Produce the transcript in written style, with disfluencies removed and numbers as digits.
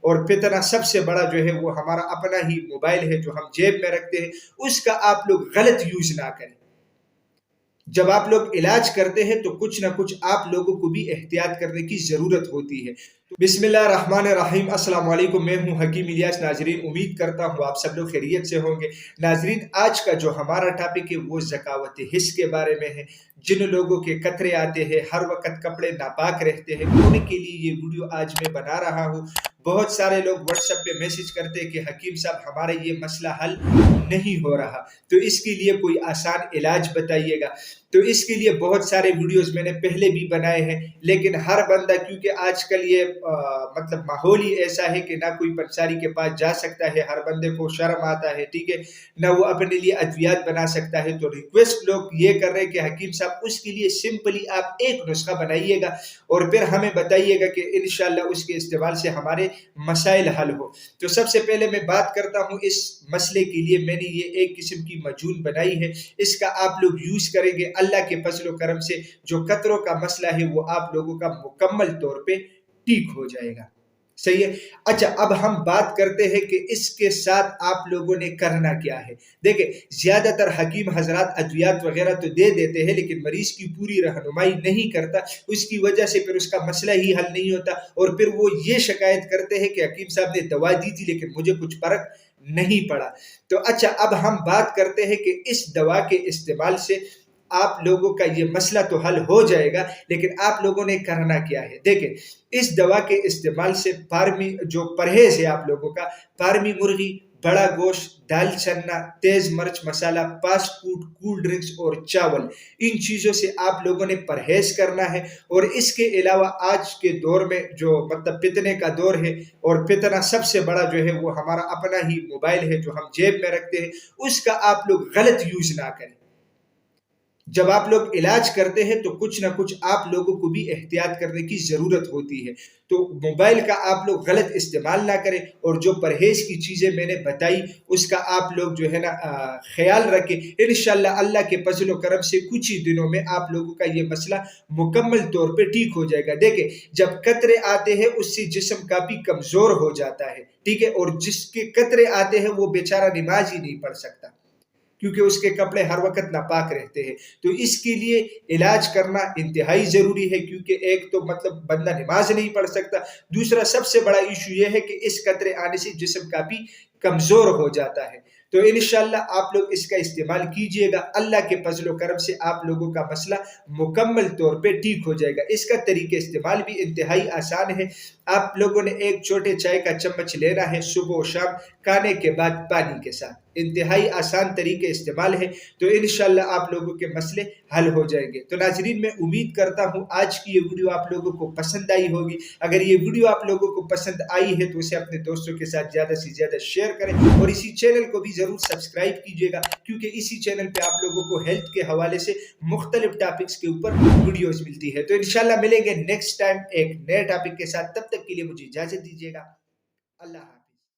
اور فتنہ سب سے بڑا جو ہے وہ ہمارا اپنا ہی موبائل ہے جو ہم جیب میں رکھتے ہیں، اس کا آپ لوگ غلط یوز نہ کریں۔ جب آپ لوگ علاج کرتے ہیں تو کچھ نہ کچھ آپ لوگوں کو بھی احتیاط کرنے کی ضرورت ہوتی ہے۔ بسم اللہ الرحمن الرحیم، السلام علیکم، میں ہوں حکیم الیاس۔ ناظرین، امید کرتا ہوں آپ سب لوگ خیریت سے ہوں گے۔ ناظرین، آج کا جو ہمارا ٹاپک ہے وہ زکوٰۃ حص کے بارے میں ہے۔ جن لوگوں کے قطرے آتے ہیں، ہر وقت کپڑے ناپاک رہتے ہیں، ان کے لیے یہ ویڈیو آج میں بنا رہا ہوں۔ بہت سارے لوگ واٹس ایپ پہ میسج کرتے ہیں کہ حکیم صاحب ہمارا یہ مسئلہ حل نہیں ہو رہا، تو اس کے لیے کوئی آسان علاج بتائیے گا۔ تو اس کے لیے بہت سارے ویڈیوز میں نے پہلے بھی بنائے ہیں، لیکن ہر بندہ، کیونکہ آج کل یہ مطلب ماحول ہی ایسا ہے کہ نہ کوئی پنساری کے پاس جا سکتا ہے، ہر بندے کو شرم آتا ہے، ٹھیک ہے، نہ وہ اپنے لیے ادویات بنا سکتا ہے۔ تو ریکویسٹ لوگ یہ کر رہے ہیں کہ حکیم صاحب اس کے لیے سمپلی آپ ایک نسخہ بنائیے گا اور پھر ہمیں بتائیے گا کہ انشاءاللہ اس کے استعمال سے ہمارے مسائل حل ہو۔ تو سب سے پہلے میں بات کرتا ہوں اس مسئلے کے لیے میں نے یہ ایک قسم کی معجون بنائی ہے، اس کا آپ لوگ یوز کریں گے، اللہ کے فضل و کرم سے جو قطروں کا مسئلہ ہے وہ آپ لوگوں کا مکمل طور پہ ٹھیک ہو جائے گا۔ صحیح ہے۔ اچھا، اب ہم بات کرتے ہیں کہ اس کے ساتھ آپ لوگوں نے کرنا کیا ہے۔ دیکھیں، زیادہ تر حکیم حضرات ادویات وغیرہ تو دے دیتے ہیں، لیکن مریض کی پوری رہنمائی نہیں کرتا، اس کی وجہ سے پھر اس کا مسئلہ ہی حل نہیں ہوتا، اور پھر وہ یہ شکایت کرتے ہیں کہ حکیم صاحب نے دوا دی تھی لیکن مجھے کچھ فرق نہیں پڑا۔ تو اچھا، اب ہم بات کرتے ہیں کہ اس دوا کے استعمال سے آپ لوگوں کا یہ مسئلہ تو حل ہو جائے گا، لیکن آپ لوگوں نے کرنا کیا ہے۔ دیکھیں، اس دوا کے استعمال سے فارمی جو پرہیز ہے آپ لوگوں کا، فارمی مرغی، بڑا گوشت، دال چنا، تیز مرچ مسالہ، فاسٹ فوڈ، کول ڈرنکس اور چاول، ان چیزوں سے آپ لوگوں نے پرہیز کرنا ہے۔ اور اس کے علاوہ آج کے دور میں جو مطلب فتنے کا دور ہے، اور فتنہ سب سے بڑا جو ہے وہ ہمارا اپنا ہی موبائل ہے جو ہم جیب میں رکھتے ہیں، اس کا آپ لوگ غلط یوز نہ کریں۔ جب آپ لوگ علاج کرتے ہیں تو کچھ نہ کچھ آپ لوگوں کو بھی احتیاط کرنے کی ضرورت ہوتی ہے۔ تو موبائل کا آپ لوگ غلط استعمال نہ کریں، اور جو پرہیز کی چیزیں میں نے بتائی اس کا آپ لوگ جو ہے نا خیال رکھیں۔ انشاءاللہ اللہ کے فضل و کرم سے کچھ ہی دنوں میں آپ لوگوں کا یہ مسئلہ مکمل طور پہ ٹھیک ہو جائے گا۔ دیکھیں، جب قطرے آتے ہیں اس سے جسم کافی کمزور ہو جاتا ہے، ٹھیک ہے، اور جس کے قطرے آتے ہیں وہ بیچارہ نماز ہی نہیں پڑھ سکتا، کیونکہ اس کے کپڑے ہر وقت ناپاک رہتے ہیں۔ تو اس کے لیے علاج کرنا انتہائی ضروری ہے، کیونکہ ایک تو مطلب بندہ نماز نہیں پڑھ سکتا، دوسرا سب سے بڑا ایشو یہ ہے کہ اس قطرے آنے سے جسم کافی کمزور ہو جاتا ہے۔ تو انشاءاللہ آپ لوگ اس کا استعمال کیجئے گا، اللہ کے فضل و کرم سے آپ لوگوں کا مسئلہ مکمل طور پہ ٹھیک ہو جائے گا۔ اس کا طریقہ استعمال بھی انتہائی آسان ہے۔ آپ لوگوں نے ایک چھوٹے چائے کا چمچ لینا ہے، صبح و شام کھانے کے بعد پانی کے ساتھ، انتہائی آسان طریقے استعمال ہے۔ تو انشاءاللہ آپ لوگوں کے مسئلے حل ہو جائیں گے۔ تو ناظرین، میں امید کرتا ہوں آج کی یہ ویڈیو آپ لوگوں کو پسند آئی ہوگی۔ اگر یہ ویڈیو آپ لوگوں کو پسند آئی ہے تو اسے اپنے دوستوں کے ساتھ زیادہ سے زیادہ شیئر کریں، اور اسی چینل کو بھی ضرور سبسکرائب کیجئے گا، کیونکہ اسی چینل پہ آپ لوگوں کو ہیلتھ کے حوالے سے مختلف ٹاپکس کے اوپر ویڈیوز ملتی ہے۔ تو انشاءاللہ ملیں گے نیکسٹ ٹائم ایک نئے ٹاپک کے ساتھ، تب تک کے لیے مجھے اجازت دیجیے گا۔ اللہ حافظ۔